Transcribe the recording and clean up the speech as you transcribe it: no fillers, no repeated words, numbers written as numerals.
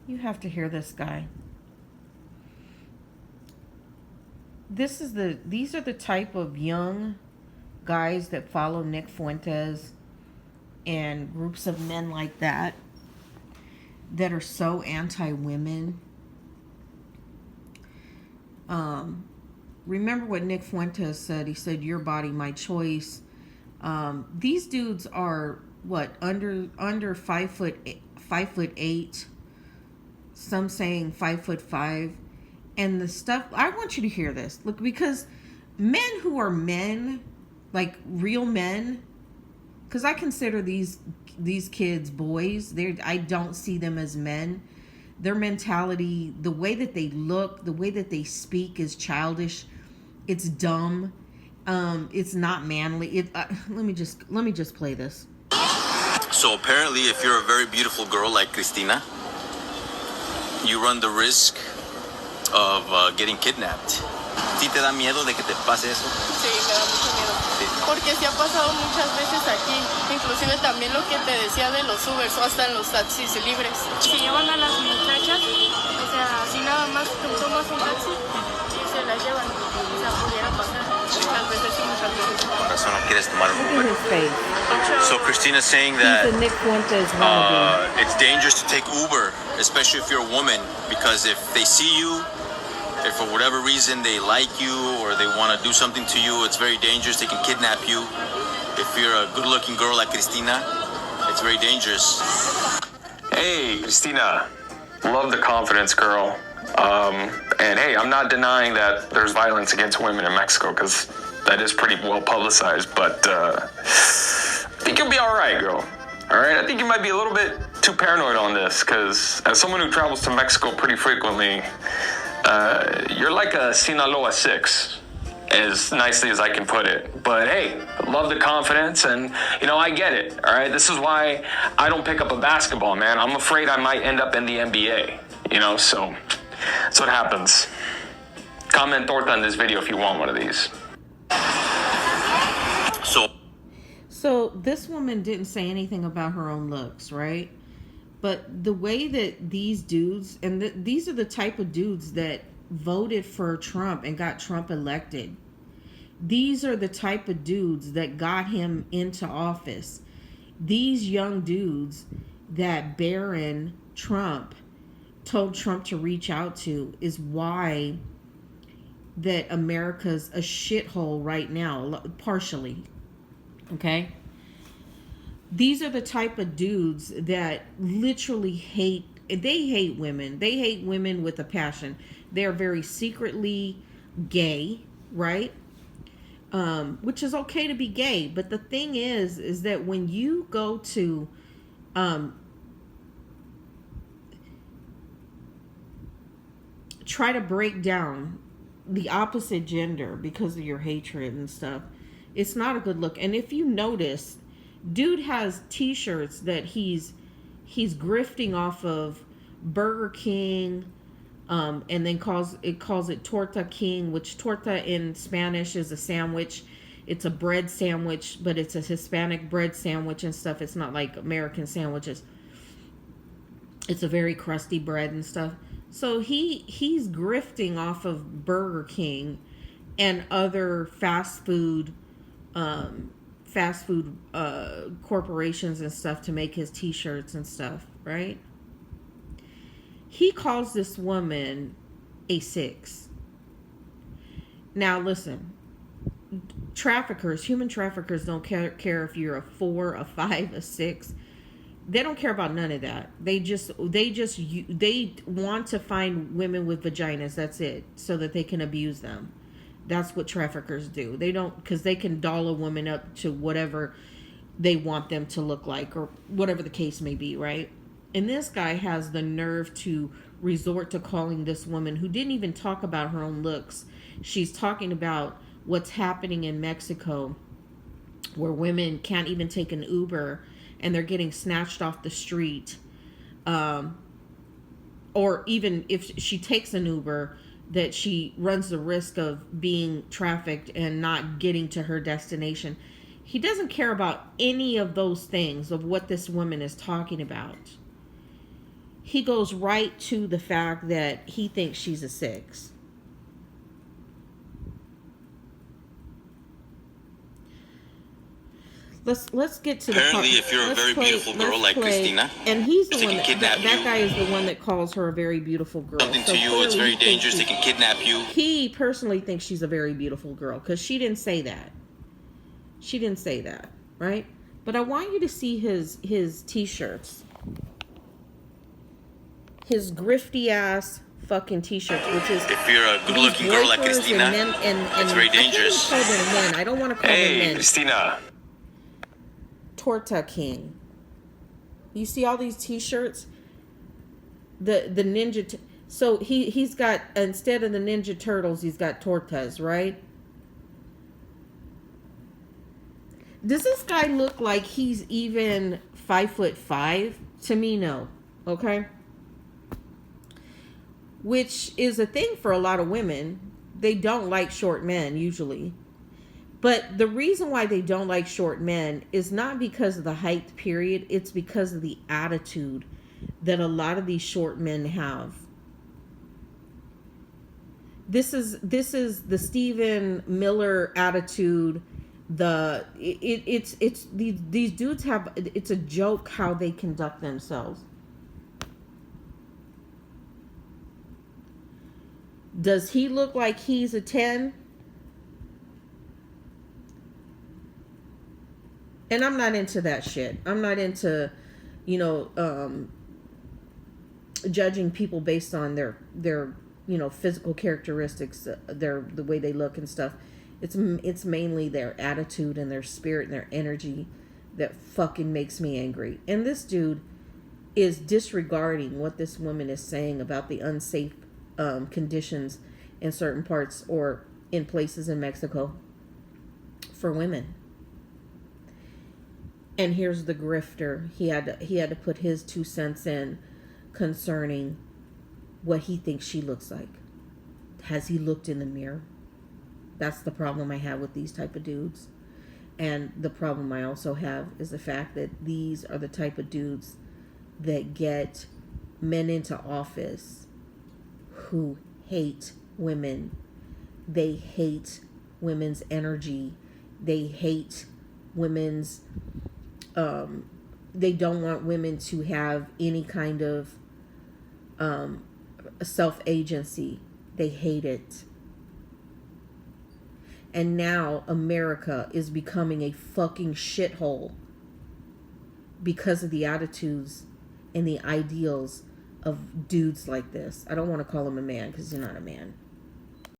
You have to hear this guy. These are the type of young guys that follow Nick Fuentes and groups of men like that are so anti-women. Remember what Nick Fuentes said? He said, "Your body, my choice." These dudes are what, under 5'8", some saying 5'5", and the stuff. I want you to hear this. Look, because men who are men, like real men, because I consider these kids boys. I don't see them as men. Their mentality, the way that they look, the way that they speak is childish. It's dumb. It's not manly. Let me just play this. So apparently, if you're a very beautiful girl like Cristina, you run the risk of getting kidnapped. ¿Sí te da miedo de que te pase eso? Sí, me da mucho miedo. Sí. Porque sí ha pasado muchas veces aquí. Inclusive también lo que te decía de los Ubers o hasta en los taxis libres. Se llevan a las muchachas, o sea, así nada más tomas un taxi y se las llevan. O sea, pudiera pasar. Muchas veces sí, muchas veces. Por eso no quieres tomar un Look at Uber. his face. So Christina's saying He's that a Nick Fuentes wannabe. it's dangerous to take Uber, especially if you're a woman, because if they see you, if for whatever reason they like you or they want to do something to you, it's very dangerous. They can kidnap you. If you're a good-looking girl like Cristina, it's very dangerous. Hey, Cristina. Love the confidence, girl. And hey, I'm not denying that there's violence against women in Mexico, because that is pretty well publicized, but I think you'll be all right, girl. All right, I think you might be a little bit too paranoid on this, because as someone who travels to Mexico pretty frequently, you're like a Sinaloa 6, as nicely as I can put it. But hey, love the confidence, and I get it. All right, this is why I don't pick up a basketball, man. I'm afraid I might end up in the NBA. So that's what happens. Comment torta on this video if you want one of these. So this woman didn't say anything about her own looks, right? But the way that these dudes, and these are the type of dudes that voted for Trump and got Trump elected. These are the type of dudes that got him into office. These young dudes that Barron Trump told Trump to reach out to is why that America's a shithole right now, partially. Okay? These are the type of dudes that literally hate women. They hate women with a passion. They're very secretly gay, right? Which is okay to be gay. But the thing is that when you go to try to break down the opposite gender because of your hatred and stuff, it's not a good look. And if you notice, dude has t-shirts that he's grifting off of Burger King, and then calls it Torta King, which torta in Spanish is a sandwich. It's a bread sandwich, but it's a Hispanic bread sandwich and stuff. It's not like American sandwiches. It's a very crusty bread and stuff. So he's grifting off of Burger King and other fast food corporations and stuff to make his t-shirts and stuff, right? He calls this woman a 6. Now listen, human traffickers don't care if you're a 4, a 5, a 6. They don't care about none of that. They want to find women with vaginas. That's it, so that they can abuse them. That's what traffickers do. They don't, because they can doll a woman up to whatever they want them to look like, or whatever the case may be, right? And this guy has the nerve to resort to calling this woman, who didn't even talk about her own looks. She's talking about what's happening in Mexico, where women can't even take an Uber and they're getting snatched off the street. Or even if she takes an Uber, that she runs the risk of being trafficked and not getting to her destination. He doesn't care about any of those things of what this woman is talking about. he goes right to the fact that he thinks she's a 6. Let's get to Apparently, the if you're a very beautiful girl like Christina, and he's the they one can that, kidnap that you. guy is the one that calls her a very beautiful girl. Something to you, it's very dangerous. They can kidnap you. He personally thinks she's a very beautiful girl because she didn't say that. She didn't say that, right? But I want you to see his t-shirts. His grifty ass fucking t-shirts, which is if you're a good-looking girl like Christina, it's very dangerous. I can't even call them men. I don't want to call them men. Christina. Torta King. You see all these t-shirts? The ninja. So he's got, instead of the Ninja Turtles, he's got tortas, right? Does this guy look like he's even 5'5"? To me, no. Okay. Which is a thing for a lot of women. They don't like short men usually. But the reason why they don't like short men is not because of the height period. It's because of the attitude that a lot of these short men have. This is the Stephen Miller attitude. It's these dudes have, it's a joke how they conduct themselves. Does he look like he's a 10? And I'm not into that shit. I'm not into, judging people based on their physical characteristics, the way they look and stuff. It's mainly their attitude and their spirit and their energy that fucking makes me angry. And this dude is disregarding what this woman is saying about the unsafe conditions in certain parts or in places in Mexico for women. And here's the grifter. He had to put his 2 cents in concerning what he thinks she looks like. Has he looked in the mirror? That's the problem I have with these type of dudes. And the problem I also have is the fact that these are the type of dudes that get men into office who hate women. They hate women's energy. They hate women's they don't want women to have any kind of self-agency. They hate it. And now America is becoming a fucking shithole because of the attitudes and the ideals of dudes like this. I don't want to call him a man because he's not a man.